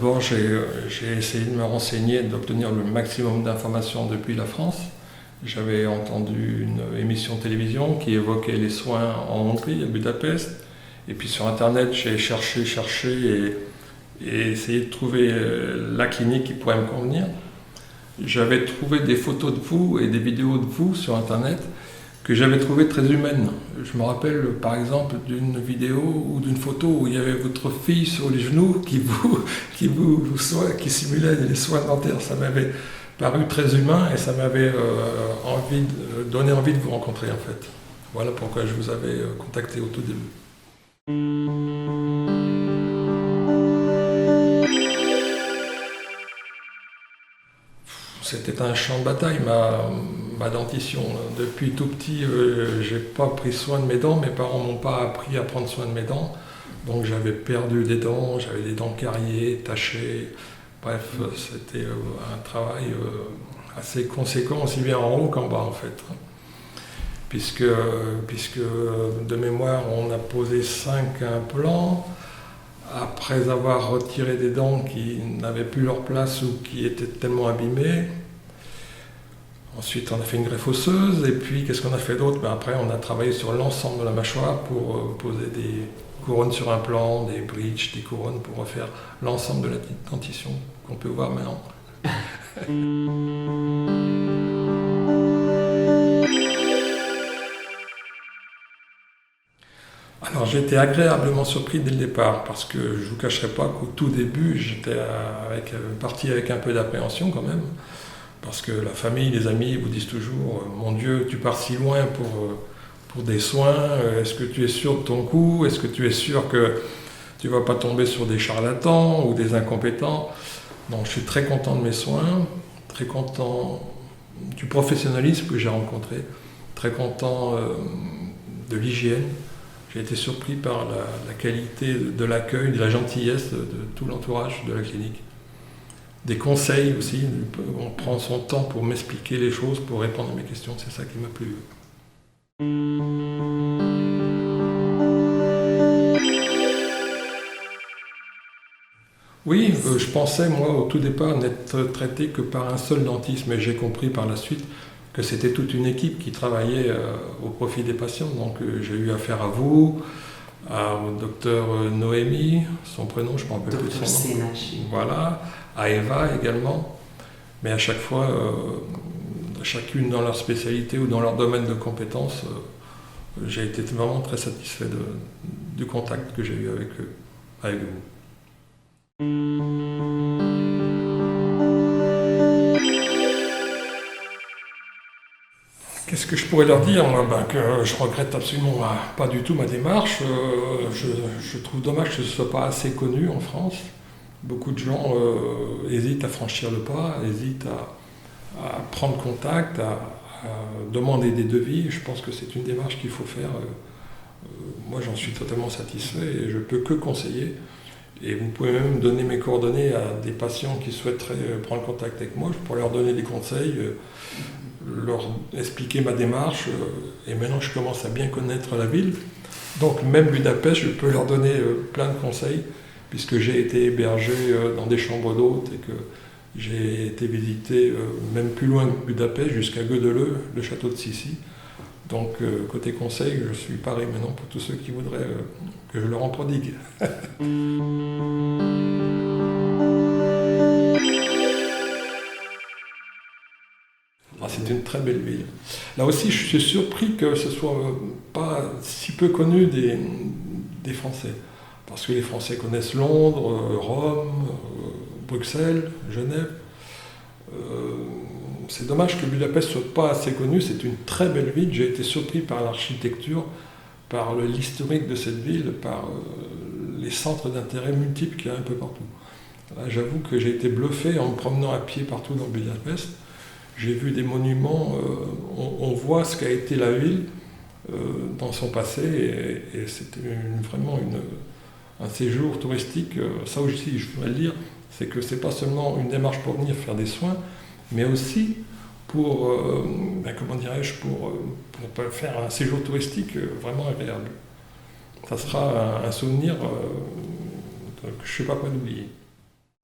D'abord, j'ai essayé de me renseigner, d'obtenir le maximum d'informations depuis la France. J'avais entendu une émission de télévision qui évoquait les soins en Hongrie, à Budapest. Et puis sur Internet, j'ai cherché et essayé de trouver la clinique qui pourrait me convenir. J'avais trouvé des photos de vous et des vidéos de vous sur Internet que j'avais trouvées très humaines. Je me rappelle par exemple d'une vidéo ou d'une photo où il y avait votre fille sur les genoux qui simulait les soins dentaires. Ça m'avait paru très humain et ça m'avait donné envie de vous rencontrer en fait. Voilà pourquoi je vous avais contacté au tout début. C'était un champ de bataille, ma dentition. Depuis tout petit, j'ai pas pris soin de mes dents. Mes parents m'ont pas appris à prendre soin de mes dents. Donc j'avais perdu des dents, j'avais des dents cariées, tachées. Bref, c'était un travail assez conséquent, aussi bien en haut qu'en bas en fait. Puisque de mémoire, on a posé 5 implants. Après avoir retiré des dents qui n'avaient plus leur place ou qui étaient tellement abîmées. Ensuite, on a fait une greffe osseuse. Et puis, qu'est-ce qu'on a fait d'autre? Après, on a travaillé sur l'ensemble de la mâchoire pour poser des couronnes sur implant, des bridges, des couronnes pour refaire l'ensemble de la dentition qu'on peut voir maintenant. Alors j'ai été agréablement surpris dès le départ parce que je ne vous cacherai pas qu'au tout début j'étais parti avec un peu d'appréhension quand même parce que la famille, les amis vous disent toujours mon Dieu, tu pars si loin pour des soins, est-ce que tu es sûr de ton coup, est-ce que tu es sûr que tu ne vas pas tomber sur des charlatans ou des incompétents? Donc je suis très content de mes soins, très content du professionnalisme que j'ai rencontré, très content de l'hygiène. J'ai été surpris par la qualité de l'accueil, de la gentillesse de tout l'entourage de la clinique. Des conseils aussi, on prend son temps pour m'expliquer les choses, pour répondre à mes questions, c'est ça qui m'a plu. Oui, je pensais moi au tout départ n'être traité que par un seul dentiste, mais j'ai compris par la suite que c'était toute une équipe qui travaillait au profit des patients. Donc j'ai eu affaire à vous, au docteur Noémie, son prénom, je ne me rappelle plus de son nom. Voilà, à Eva également. Mais à chaque fois, chacune dans leur spécialité ou dans leur domaine de compétences, j'ai été vraiment très satisfait du contact que j'ai eu avec eux, avec vous. Qu'est-ce que je pourrais leur dire? Moi, que je regrette absolument pas du tout ma démarche. Je trouve dommage que ce ne soit pas assez connu en France. Beaucoup de gens hésitent à franchir le pas, hésitent à prendre contact, à demander des devis. Je pense que c'est une démarche qu'il faut faire. Moi, j'en suis totalement satisfait et je ne peux que conseiller. Et vous pouvez même donner mes coordonnées à des patients qui souhaiteraient prendre contact avec moi. Je pourrais leur donner des conseils, leur expliquer ma démarche. Et maintenant, je commence à bien connaître la ville. Donc, même Budapest, je peux leur donner plein de conseils, puisque j'ai été hébergé dans des chambres d'hôtes et que j'ai été visiter même plus loin que Budapest, jusqu'à Gödöllő, le château de Sissi. Donc, côté conseil, je suis paré maintenant pour tous ceux qui voudraient que je leur en prodigue. C'est une très belle ville. Là aussi, je suis surpris que ce ne soit pas si peu connu des Français. Parce que les Français connaissent Londres, Rome, Bruxelles, Genève. C'est dommage que Budapest ne soit pas assez connu, c'est une très belle ville. J'ai été surpris par l'architecture, par l'historique de cette ville, par les centres d'intérêt multiples qu'il y a un peu partout. Là, j'avoue que j'ai été bluffé en me promenant à pied partout dans Budapest. J'ai vu des monuments, on voit ce qu'a été la ville dans son passé et c'était vraiment un séjour touristique. Ça aussi, je voudrais le dire, c'est que ce n'est pas seulement une démarche pour venir faire des soins, mais aussi pour, comment dirais-je, pour faire un séjour touristique vraiment agréable. Ça sera un souvenir que je ne sais pas quoi d'oublier.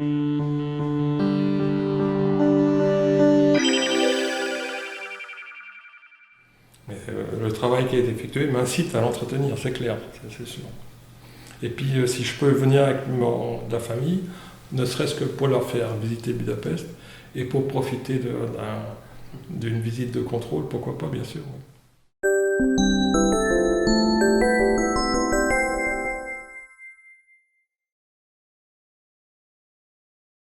Mais le travail qui est effectué m'incite à l'entretenir, c'est clair, c'est sûr. Et puis si je peux venir avec de la famille, ne serait-ce que pour leur faire visiter Budapest et pour profiter d'une visite de contrôle, pourquoi pas, bien sûr. Oui.